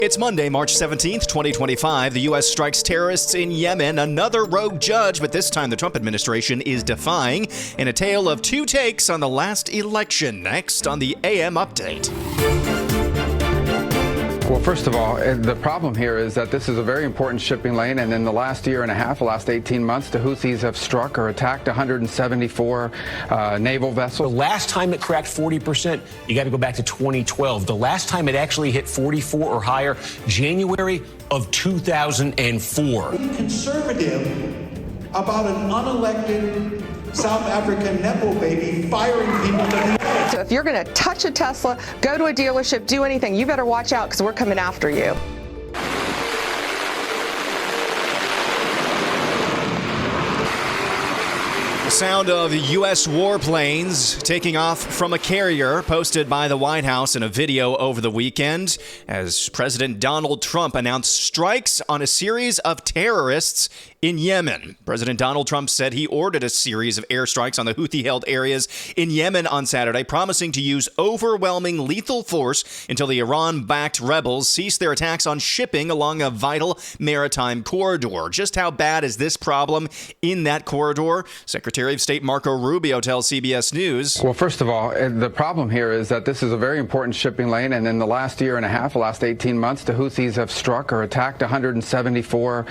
It's Monday, March 17th, 2025. The U.S. strikes terrorists in Yemen. Another rogue judge, but this time the Trump administration is defying. In a tale of two takes on the last election. Next on the AM Update. Well, first of all, the problem here is that this is a very important shipping lane, and in the last year and a half, the last 18 months, the Houthis have struck or attacked 174 naval vessels. The last time it cracked 40%, you got to go back to 2012. The last time it actually hit 44 or higher, January of 2004. Be conservative about an unelected South African Nepo baby firing people to the So if you're going to touch a Tesla, go to a dealership, do anything, you better watch out because we're coming after you. The sound of U.S. warplanes taking off from a carrier posted by the White House in a video over the weekend as President Donald Trump announced strikes on a series of terrorists in Yemen. President Donald Trump said he ordered a series of airstrikes on the Houthi-held areas in Yemen on Saturday, promising to use overwhelming lethal force until the Iran-backed rebels cease their attacks on shipping along a vital maritime corridor. Just how bad is this problem in that corridor? Secretary of State Marco Rubio tells CBS News. Well, first of all, the problem here is that this is a very important shipping lane, and in the last year and a half, the last 18 months, the Houthis have struck or attacked 174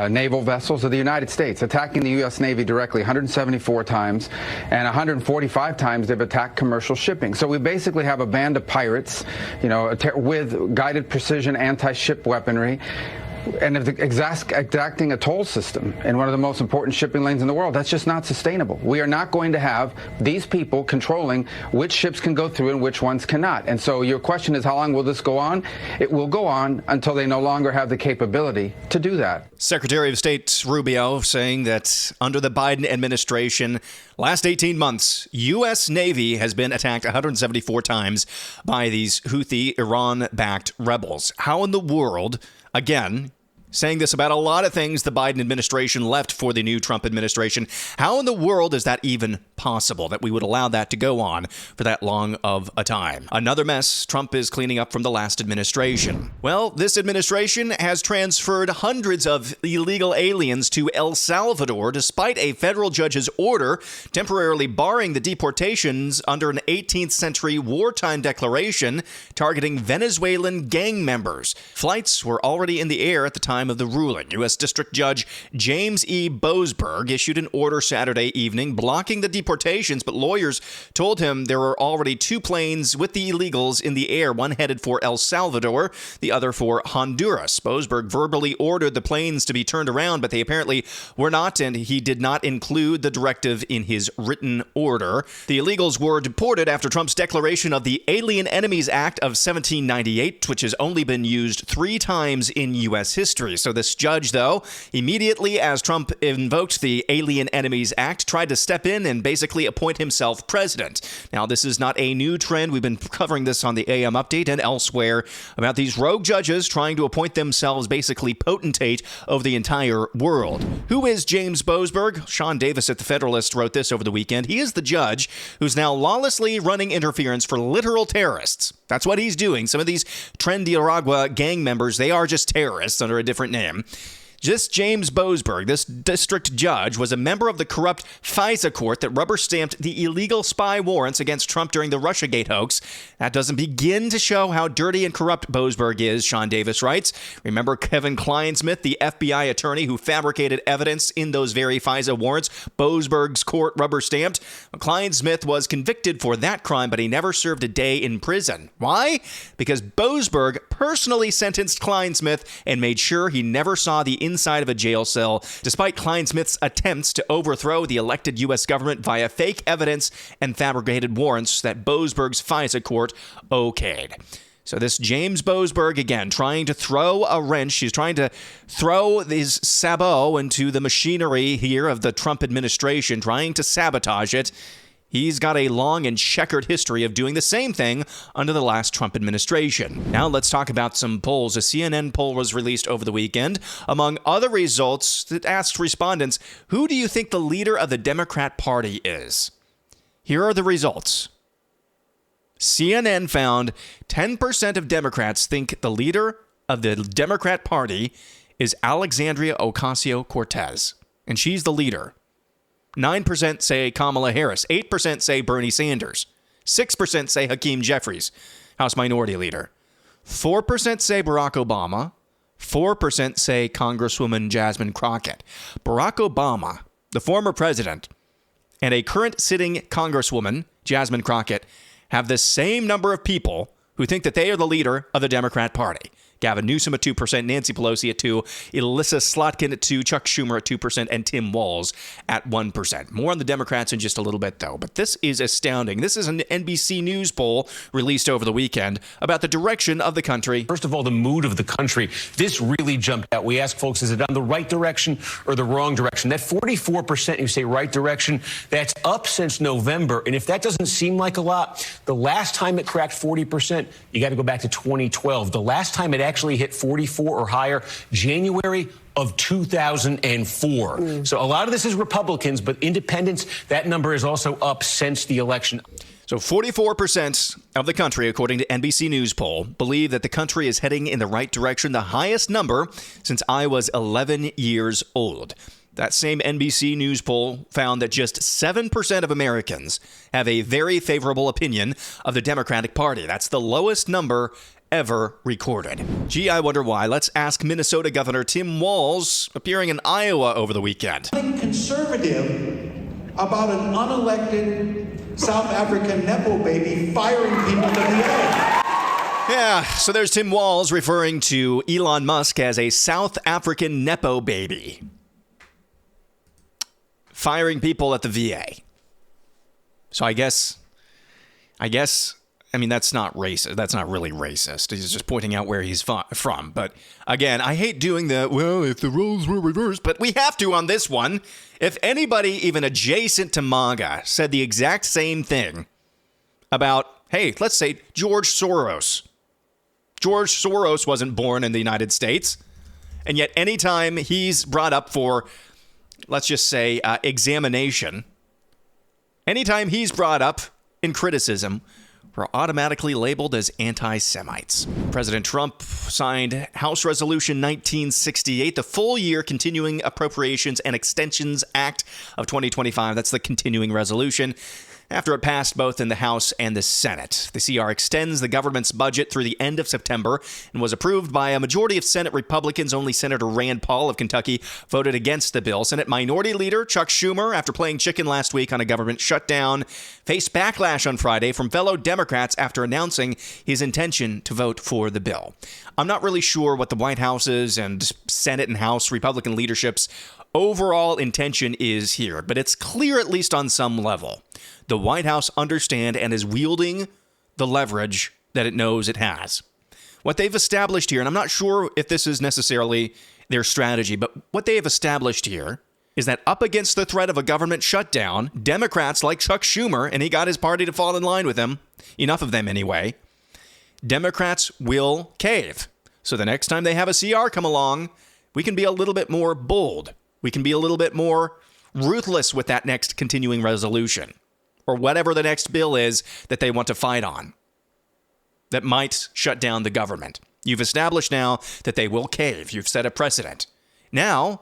naval vessels of the United States, attacking the U.S. Navy directly 174 times, and 145 times they've attacked commercial shipping. So we basically have a band of pirates, with guided precision anti-ship weaponry, and exacting a toll system in one of the most important shipping lanes in the world. That's just not sustainable. We are not going to have these people controlling which ships can go through and which ones cannot. And so your question is, how long will this go on? It will go on until they no longer have the capability to do that. Secretary of State Rubio saying that under the Biden administration, last 18 months, U.S. Navy has been attacked 174 times by these Houthi Iran-backed rebels. How in the world, again, saying this about a lot of things the Biden administration left for the new Trump administration. How in the world is that even possible that we would allow that to go on for that long of a time? Another mess Trump is cleaning up from the last administration. Well, this administration has transferred hundreds of illegal aliens to El Salvador despite a federal judge's order temporarily barring the deportations under an 18th century wartime declaration targeting Venezuelan gang members. Flights were already in the air at the time of the ruling. U.S. District Judge James E. Boasberg issued an order Saturday evening blocking the deportations, but lawyers told him there were already two planes with the illegals in the air, one headed for El Salvador, the other for Honduras. Boasberg verbally ordered the planes to be turned around, but they apparently were not, and he did not include the directive in his written order. The illegals were deported after Trump's declaration of the Alien Enemies Act of 1798, which has only been used 3 times in U.S. history. So this judge, though, immediately as Trump invoked the Alien Enemies Act, tried to step in and basically appoint himself president. Now, this is not a new trend. We've been covering this on the AM Update and elsewhere about these rogue judges trying to appoint themselves basically potentate over the entire world. Who is James Boasberg? Sean Davis at The Federalist wrote this over the weekend. He is the judge who's now lawlessly running interference for literal terrorists. That's what he's doing. Some of these Trinidad gang members, they are just terrorists under a different name. This James Boasberg, this district judge, was a member of the corrupt FISA court that rubber-stamped the illegal spy warrants against Trump during the Russiagate hoax. That doesn't begin to show how dirty and corrupt Boasberg is, Sean Davis writes. Remember Kevin Kleinsmith, the FBI attorney who fabricated evidence in those very FISA warrants Boasberg's court rubber-stamped? Kleinsmith was convicted for that crime, but he never served a day in prison. Why? Because Boasberg personally sentenced Kleinsmith and made sure he never saw the inside of a jail cell, despite Kleinsmith's attempts to overthrow the elected U.S. government via fake evidence and fabricated warrants that Boasberg's FISA court okayed. So this James Boasberg, again, trying to throw a wrench. He's trying to throw his sabot into the machinery here of the Trump administration, trying to sabotage it. He's got a long and checkered history of doing the same thing under the last Trump administration. Now let's talk about some polls. A CNN poll was released over the weekend. Among other results, that asked respondents, who do you think the leader of the Democrat Party is? Here are the results. CNN found 10% of Democrats think the leader of the Democrat Party is Alexandria Ocasio-Cortez, and she's the leader. 9% say Kamala Harris. 8% say Bernie Sanders. 6% say Hakeem Jeffries, House Minority Leader. 4% say Barack Obama. 4% say Congresswoman Jasmine Crockett. Barack Obama, the former president, and a current sitting Congresswoman, Jasmine Crockett, have the same number of people who think that they are the leader of the Democrat Party. Gavin Newsom at 2%, Nancy Pelosi at 2%, Elissa Slotkin at 2%, Chuck Schumer at 2%, and Tim Walz at 1%. More on the Democrats in just a little bit, though. But this is astounding. This is an NBC News poll released over the weekend about the direction of the country. First of all, the mood of the country. This really jumped out. We asked folks, is it on the right direction or the wrong direction? That 44% you say right direction, that's up since November. And if that doesn't seem like a lot, the last time it cracked 40%, you got to go back to 2012. The last time it actually hit 44 or higher, January of 2004. So a lot of this is Republicans, but independents, that number is also up since the election. So 44% of the country, according to NBC News poll, believe that the country is heading in the right direction, the highest number since I was 11 years old. That same NBC News poll found that just 7% of Americans have a very favorable opinion of the Democratic Party. That's the lowest number ever recorded. Gee, I wonder why. Let's ask Minnesota Governor Tim Walz, appearing in Iowa over the weekend. Conservative about an unelected South African Nepo baby firing people in the VA. Yeah, so there's Tim Walz referring to Elon Musk as a South African Nepo baby. Firing people at the VA. So I mean, that's not racist. That's not really racist. He's just pointing out where he's from. But again, I hate doing if the roles were reversed, but we have to on this one. If anybody even adjacent to MAGA said the exact same thing about, hey, let's say George Soros. George Soros wasn't born in the United States. And yet anytime he's brought up for, let's just say, examination, anytime he's brought up in criticism, we're automatically labeled as anti-Semites. President Trump signed House Resolution 1968, the full-year Continuing Appropriations and Extensions Act of 2025. That's the continuing resolution. After it passed both in the House and the Senate. The CR extends the government's budget through the end of September and was approved by a majority of Senate Republicans. Only Senator Rand Paul of Kentucky voted against the bill. Senate Minority Leader Chuck Schumer, after playing chicken last week on a government shutdown, faced backlash on Friday from fellow Democrats after announcing his intention to vote for the bill. I'm not really sure what the White House's and Senate and House Republican leadership's overall intention is here, but it's clear, at least on some level, the White House understands and is wielding the leverage that it knows it has. What they've established here, and I'm not sure if this is necessarily their strategy, but what they have established here is that up against the threat of a government shutdown, Democrats like Chuck Schumer, and he got his party to fall in line with him, enough of them anyway, Democrats will cave. So the next time they have a CR come along, we can be a little bit more bold. We can be a little bit more ruthless with that next continuing resolution, or whatever the next bill is that they want to fight on that might shut down the government. You've established now that they will cave. You've set a precedent. Now,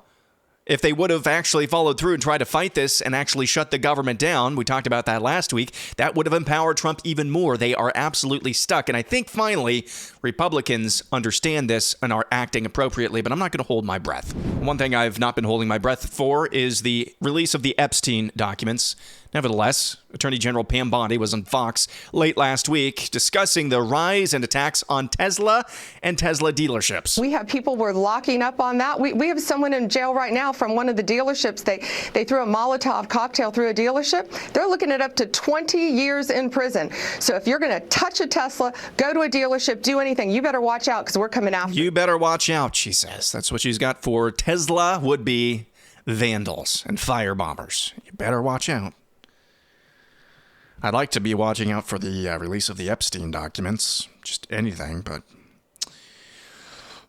if they would have actually followed through and tried to fight this and actually shut the government down, we talked about that last week, that would have empowered Trump even more. They are absolutely stuck. And I think finally, Republicans understand this and are acting appropriately, but I'm not going to hold my breath. One thing I've not been holding my breath for is the release of the Epstein documents. Nevertheless, Attorney General Pam Bondi was on Fox late last week discussing the rise and attacks on Tesla and Tesla dealerships. We have people we're locking up on that. We have someone in jail right now from one of the dealerships. They threw a Molotov cocktail through a dealership. They're looking at up to 20 years in prison. So if you're going to touch a Tesla, go to a dealership, do anything, you better watch out because we're coming after you. You better watch out, she says. That's what she's got for Tesla would-be vandals and firebombers. You better watch out. I'd like to be watching out for the release of the Epstein documents. Just anything, but...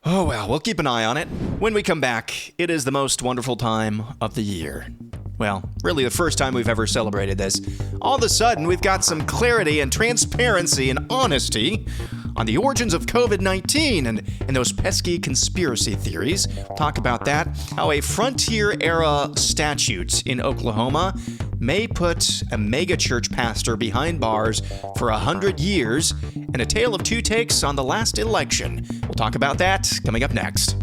oh, well, we'll keep an eye on it. When we come back, it is the most wonderful time of the year. Well, really the first time we've ever celebrated this. All of a sudden, we've got some clarity and transparency and honesty on the origins of COVID-19 and those pesky conspiracy theories. We'll talk about that, how a frontier-era statute in Oklahoma may put a megachurch pastor behind bars for 100 years, and a tale of two takes on the last election. We'll talk about that coming up next.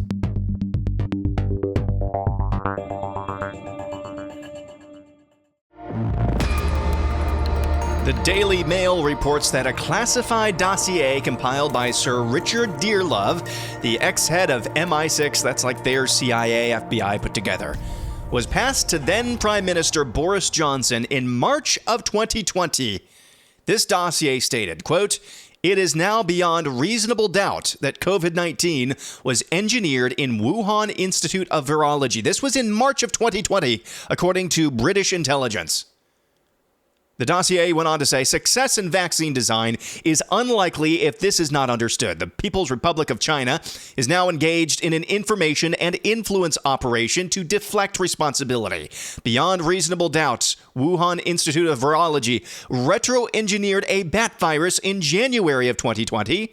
The Daily Mail reports that a classified dossier compiled by Sir Richard Dearlove, the ex-head of MI6, that's like their CIA, FBI put together, was passed to then Prime Minister Boris Johnson in March of 2020. This dossier stated, quote, "It is now beyond reasonable doubt that COVID-19 was engineered in Wuhan Institute of Virology." This was in March of 2020, according to British intelligence. The dossier went on to say, success in vaccine design is unlikely if this is not understood. The People's Republic of China is now engaged in an information and influence operation to deflect responsibility. Beyond reasonable doubt, Wuhan Institute of Virology retro-engineered a bat virus in January of 2020.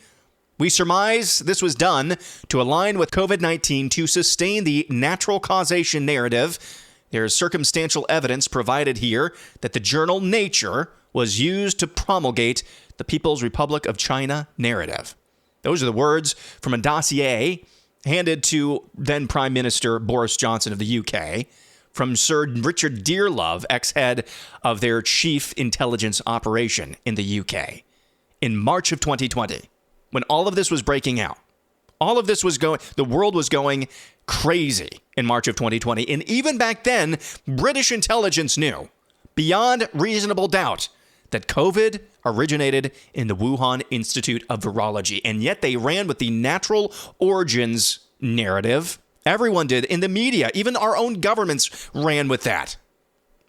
We surmise this was done to align with COVID-19 to sustain the natural causation narrative. There is circumstantial evidence provided here that the journal Nature was used to promulgate the People's Republic of China narrative. Those are the words from a dossier handed to then Prime Minister Boris Johnson of the UK from Sir Richard Dearlove, ex-head of their chief intelligence operation in the UK, in March of 2020, when all of this was breaking out. All of this was the world was going crazy in March of 2020. And even back then, British intelligence knew, beyond reasonable doubt, that COVID originated in the Wuhan Institute of Virology. And yet they ran with the natural origins narrative. Everyone did in the media. Even our own governments ran with that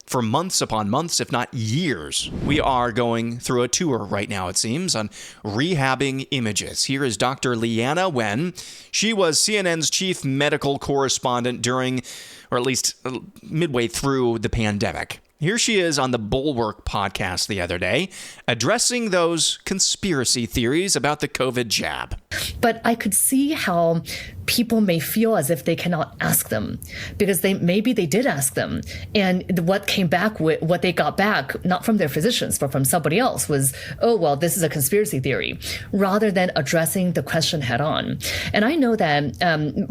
for months upon months, if not years. We are going through a tour right now, it seems, on rehabbing images. Here is Dr. Leanna Wen. She was CNN's chief medical correspondent during, or at least midway through, the pandemic. Here she is on the Bulwark podcast the other day, addressing those conspiracy theories about the COVID jab. But I could see how people may feel as if they cannot ask them, because maybe they did ask them, and what they got back, not from their physicians, but from somebody else, was, oh, well, this is a conspiracy theory, rather than addressing the question head on. And I know that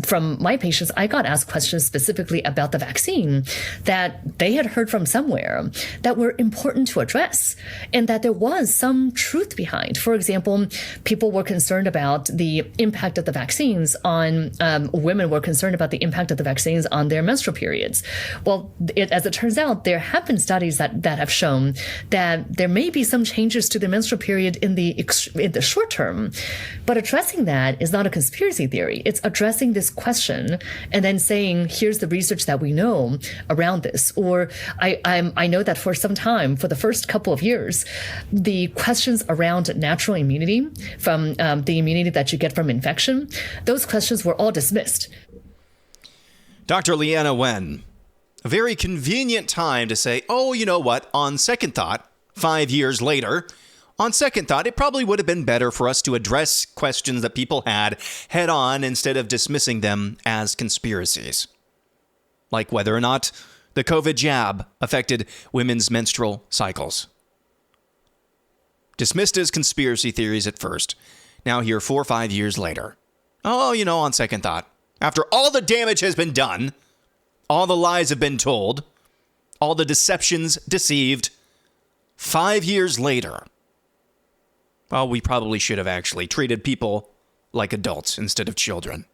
from my patients, I got asked questions specifically about the vaccine that they had heard from somewhere that were important to address, and that there was some truth behind. For example, people were concerned about the impact of the vaccines on women were concerned about the impact of the vaccines on their menstrual periods. Well, as it turns out, there have been studies that have shown that there may be some changes to the menstrual period in the short term. But addressing that is not a conspiracy theory. It's addressing this question and then saying, here's the research that we know around this. Or I know that for some time, for the first couple of years, the questions around natural immunity from the immunity that you get from infection, those questions were all dismissed. Dr. Leanna Wen, a very convenient time to say, oh, you know what, on second thought, 5 years later, on second thought, it probably would have been better for us to address questions that people had head on instead of dismissing them as conspiracies. Like whether or not the COVID jab affected women's menstrual cycles. Dismissed as conspiracy theories at first. Now here 4 or 5 years later. Oh, you know, on second thought, after all the damage has been done, all the lies have been told, all the deceptions deceived, 5 years later, well, we probably should have actually treated people like adults instead of children.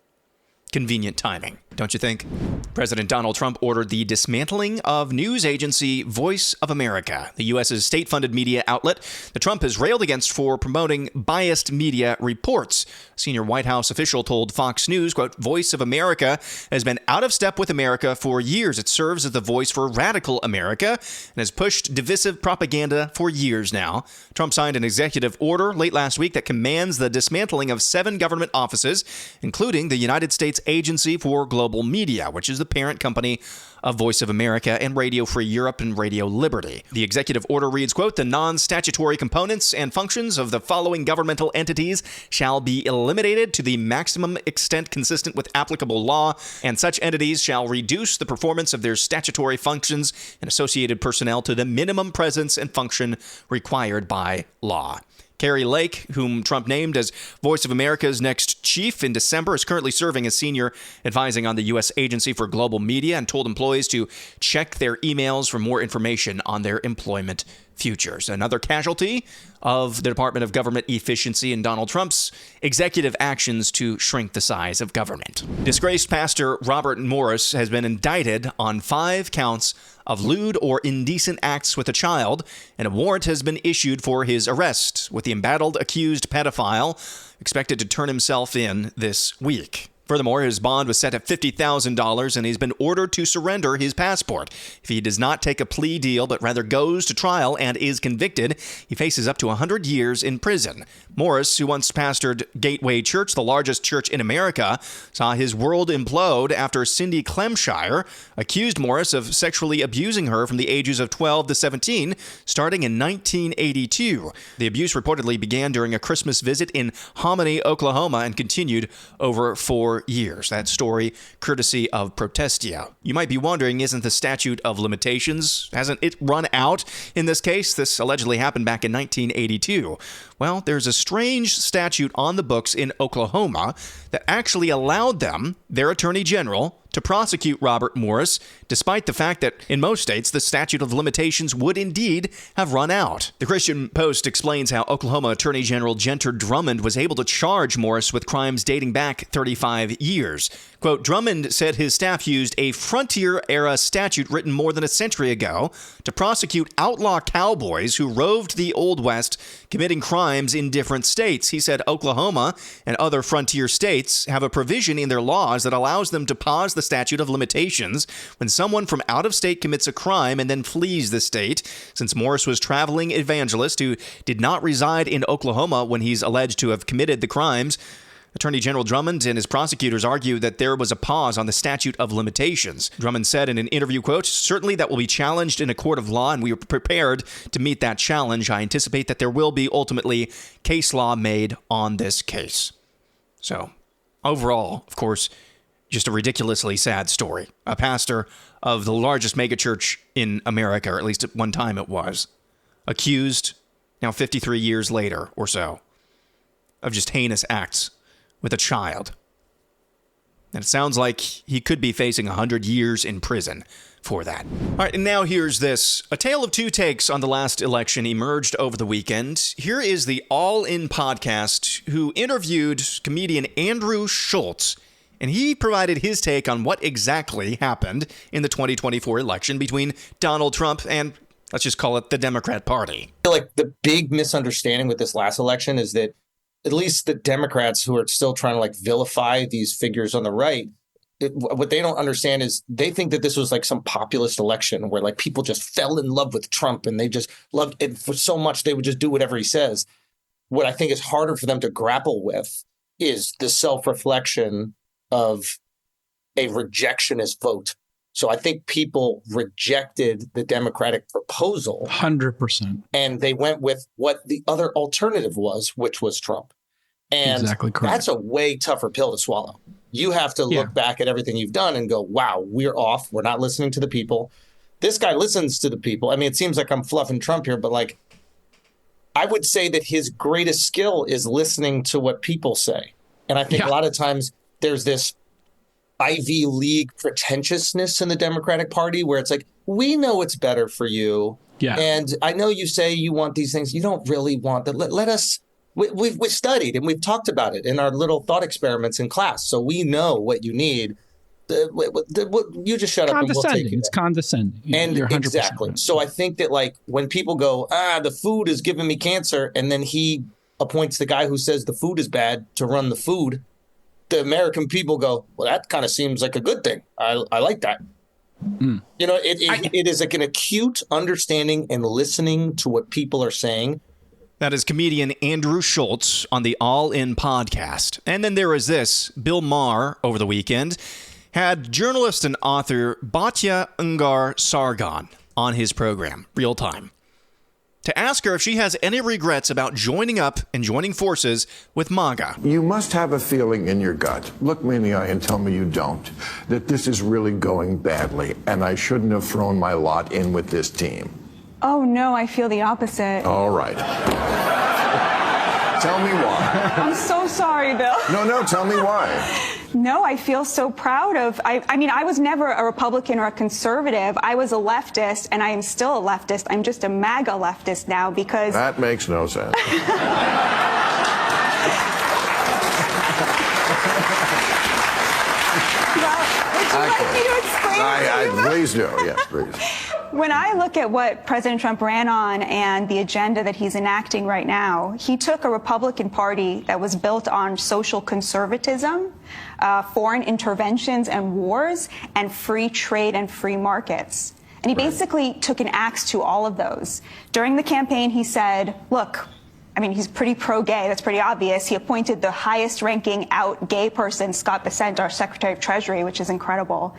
Convenient timing, don't you think? President Donald Trump ordered the dismantling of news agency Voice of America, the U.S.'s state-funded media outlet that Trump has railed against for promoting biased media reports. A senior White House official told Fox News, quote, Voice of America has been out of step with America for years. It serves as the voice for radical America and has pushed divisive propaganda for years now. Trump signed an executive order late last week that commands the dismantling of 7 government offices, including the United States its Agency for Global Media, which is the parent company of Voice of America and Radio Free Europe and Radio Liberty. The executive order reads, quote, "The non-statutory components and functions of the following governmental entities shall be eliminated to the maximum extent consistent with applicable law, and such entities shall reduce the performance of their statutory functions and associated personnel to the minimum presence and function required by law." Carrie Lake, whom Trump named as Voice of America's next chief in December, is currently serving as senior advising on the U.S. Agency for Global Media and told employees to check their emails for more information on their employment futures. Another casualty of the Department of Government Efficiency and Donald Trump's executive actions to shrink the size of government. Disgraced pastor Robert Morris has been indicted on 5 counts of lewd or indecent acts with a child, and a warrant has been issued for his arrest, with the embattled accused pedophile expected to turn himself in this week. Furthermore, his bond was set at $50,000, and he's been ordered to surrender his passport. If he does not take a plea deal, but rather goes to trial and is convicted, he faces up to 100 years in prison. Morris, who once pastored Gateway Church, the largest church in America, saw his world implode after Cindy Clemshire accused Morris of sexually abusing her from the ages of 12 to 17, starting in 1982. The abuse reportedly began during a Christmas visit in Hominy, Oklahoma, and continued over 4 years. That story courtesy of Protestia. You might be wondering, isn't the statute of limitations, hasn't it run out in this case? This allegedly happened back in 1982. Well, there's a strange statute on the books in Oklahoma that actually allowed them, their attorney general, to prosecute Robert Morris, despite the fact that in most states the statute of limitations would indeed have run out. The Christian Post explains how Oklahoma Attorney General Genter Drummond was able to charge Morris with crimes dating back 35 years. Quote, Drummond said his staff used a frontier-era statute written more than a century ago to prosecute outlaw cowboys who roved the Old West, committing crimes in different states. He said Oklahoma and other frontier states have a provision in their laws that allows them to pause the statute of limitations when someone from out of state commits a crime and then flees the state. Since Morris was a traveling evangelist who did not reside in Oklahoma when he's alleged to have committed the crimes, Attorney General Drummond and his prosecutors argue that there was a pause on the statute of limitations. Drummond said in an interview, quote, "Certainly that will be challenged in a court of law, and we are prepared to meet that challenge. I anticipate that there will be ultimately case law made on this case." So, overall, of course, just a ridiculously sad story. A pastor of the largest megachurch in America, or at least at one time it was, accused, now 53 years later or so, of just heinous acts with a child. And it sounds like he could be facing 100 years in prison for that. All right, and now here's this. A tale of two takes on the last election emerged over the weekend. Here is the All In podcast, who interviewed comedian Andrew Schultz, and he provided his take on what exactly happened in the 2024 election between Donald Trump and, let's just call it, the Democrat Party. I feel like the big misunderstanding with this last election is that at least the Democrats, who are still trying to like vilify these figures on the right, what they don't understand is they think that this was like some populist election where like people just fell in love with Trump and they just loved it for so much they would just do whatever he says. What I think is harder for them to grapple with is the self-reflection of a rejectionist vote. So I think people rejected the Democratic proposal 100%. And they went with what the other alternative was, which was Trump. And exactly correct. That's a way tougher pill to swallow. You have to look back at everything you've done and go, wow, we're off. We're not listening to the people. This guy listens to the people. I mean, it seems like I'm fluffing Trump here, but like, I would say that his greatest skill is listening to what people say. And I think a lot of times there's this Ivy League pretentiousness in the Democratic Party where it's like, we know it's better for you. Yeah. And I know you say you want these things. You don't really want that. Let us, we've studied and we've talked about it in our little thought experiments in class. So we know what you need. You just shut up and we'll take it. It's condescending. And You're 100% exactly. right. So I think that like when people go, the food is giving me cancer, and then he appoints the guy who says the food is bad to run the food, the American people go, well, that kind of seems like a good thing. I like that. You know, it is like an acute understanding and listening to what people are saying That is comedian Andrew Schultz on the All In podcast. And then there is this. Bill Maher, over the weekend, had journalist and author Batya Ungar Sargon on his program, Real Time, to ask her if she has any regrets about joining up and joining forces with MAGA. You must have a feeling in your gut, look me in the eye and tell me you don't, that this is really going badly and I shouldn't have thrown my lot in with this team. Oh, no, I feel the opposite. All right. Tell me why. I'm so sorry, Bill. No, tell me why. No, I feel so proud of, I mean, I was never a Republican or a conservative. I was a leftist, and I am still a leftist. I'm just a MAGA leftist now because... That makes no sense. Well, would you like me to explain it to you? Please do, yes, please. When I look at what President Trump ran on and the agenda that he's enacting right now, he took a Republican Party that was built on social conservatism, foreign interventions and wars, and free trade and free markets. And he basically took an axe to all of those. During the campaign, he said, look, I mean, he's pretty pro-gay. That's pretty obvious. He appointed the highest-ranking out gay person, Scott Bessent, our Secretary of Treasury, which is incredible.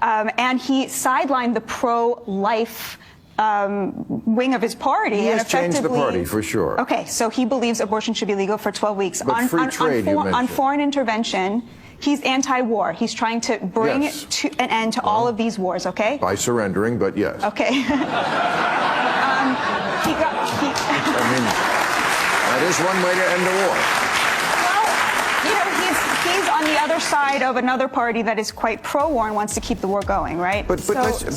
And he sidelined the pro-life wing of his party. He and has changed the party, for sure. Okay, so he believes abortion should be legal for 12 weeks. But free trade, you mentioned. On foreign intervention, he's anti-war. He's trying to bring to an end to all of these wars, okay? By surrendering, but yes. Okay. That is one way to end the war. Well, you know, he's on the other side of another party that is quite pro-war and wants to keep the war going, right? Let me just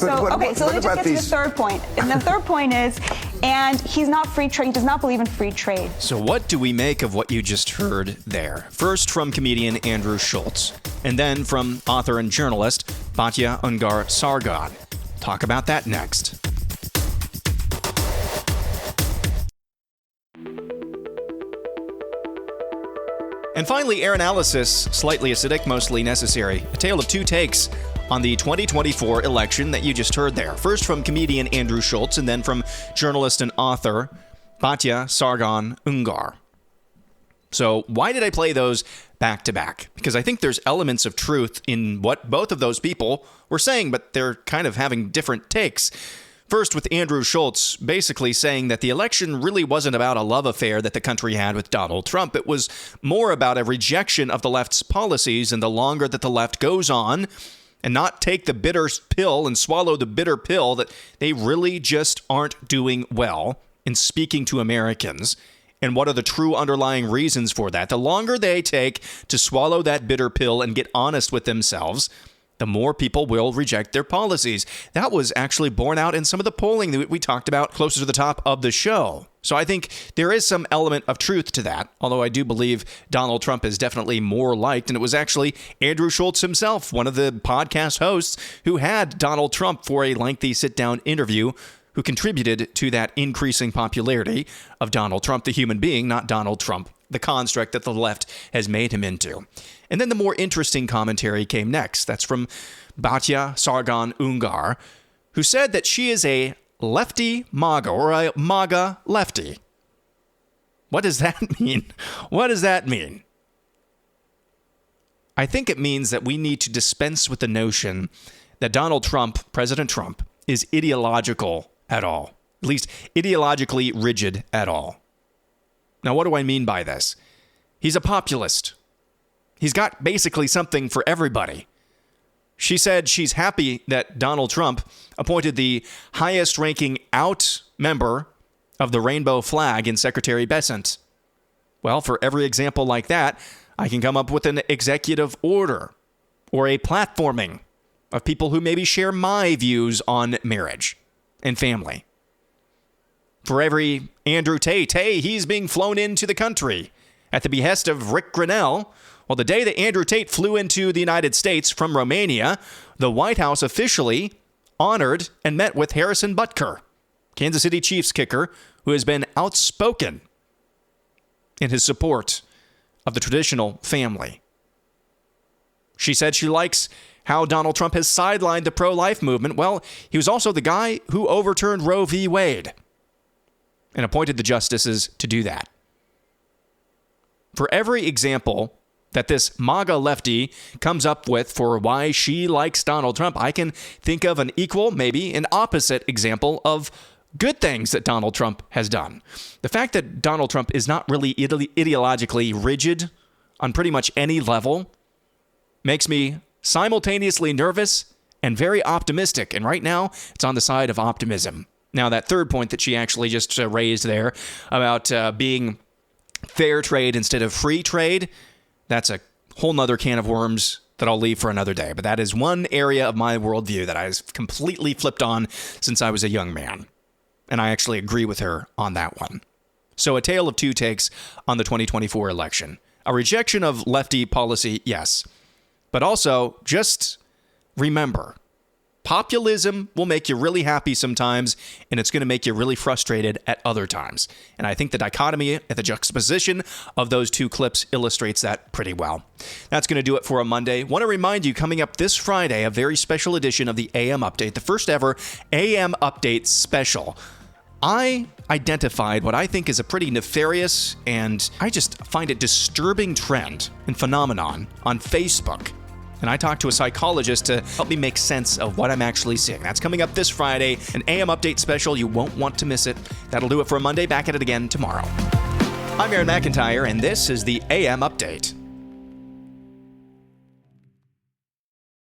get to the third point. And the third point is, and he's not free trade, he does not believe in free trade. So what do we make of what you just heard there? First from comedian Andrew Schultz, and then from author and journalist Batya Ungar Sargon. Talk about that next. And finally, air analysis, slightly acidic, mostly necessary. A tale of two takes on the 2024 election that you just heard there. First from comedian Andrew Schultz, and then from journalist and author Batya Sargon Ungar. So why did I play those back to back? Because I think there's elements of truth in what both of those people were saying, but they're kind of having different takes. First, with Andrew Schultz basically saying that the election really wasn't about a love affair that the country had with Donald Trump. It was more about a rejection of the left's policies, and the longer that the left goes on and not take the bitter pill and swallow the bitter pill that they really just aren't doing well in speaking to Americans, and what are the true underlying reasons for that, the longer they take to swallow that bitter pill and get honest with themselves, the more people will reject their policies. That was actually borne out in some of the polling that we talked about closer to the top of the show. So I think there is some element of truth to that, although I do believe Donald Trump is definitely more liked. And it was actually Andrew Schultz himself, one of the podcast hosts, who had Donald Trump for a lengthy sit-down interview, who contributed to that increasing popularity of Donald Trump, the human being, not Donald Trump, the construct that the left has made him into. And then the more interesting commentary came next. That's from Batya Sargon Ungar, who said that she is a lefty MAGA, or a MAGA lefty. What does that mean? What does that mean? I think it means that we need to dispense with the notion that Donald Trump, President Trump, is ideological at all, at least ideologically rigid at all. Now, what do I mean by this? He's a populist. He's got basically something for everybody. She said she's happy that Donald Trump appointed the highest-ranking out member of the rainbow flag in Secretary Bessent. Well, for every example like that, I can come up with an executive order or a platforming of people who maybe share my views on marriage and family. For every Andrew Tate, hey, he's being flown into the country at the behest of Rick Grinnell. Well, the day that Andrew Tate flew into the United States from Romania, the White House officially honored and met with Harrison Butker, Kansas City Chiefs kicker, who has been outspoken in his support of the traditional family. She said she likes how Donald Trump has sidelined the pro-life movement. Well, he was also the guy who overturned Roe v. Wade. and appointed the justices to do that. For every example that this MAGA lefty comes up with for why she likes Donald Trump, I can think of an equal, maybe an opposite example of good things that Donald Trump has done. The fact that Donald Trump is not really ideologically rigid on pretty much any level makes me simultaneously nervous and very optimistic. And right now, it's on the side of optimism. Now, that third point that she actually just raised there about being fair trade instead of free trade, that's a whole nother can of worms that I'll leave for another day. But that is one area of my worldview that I've completely flipped on since I was a young man. And I actually agree with her on that one. So a tale of two takes on the 2024 election. A rejection of lefty policy, yes. But also, just remember, populism will make you really happy sometimes, and it's going to make you really frustrated at other times. And I think the dichotomy at the juxtaposition of those two clips illustrates that pretty well. That's going to do it for a Monday. Want to remind you, coming up this Friday, a very special edition of the AM Update, the first ever AM Update special. I identified what I think is a pretty nefarious and I just find it disturbing trend and phenomenon on Facebook. And I talked to a psychologist to help me make sense of what I'm actually seeing. That's coming up this Friday, an AM Update special. You won't want to miss it. That'll do it for a Monday. Back at it again tomorrow. I'm Aaron McIntyre, and this is the AM Update.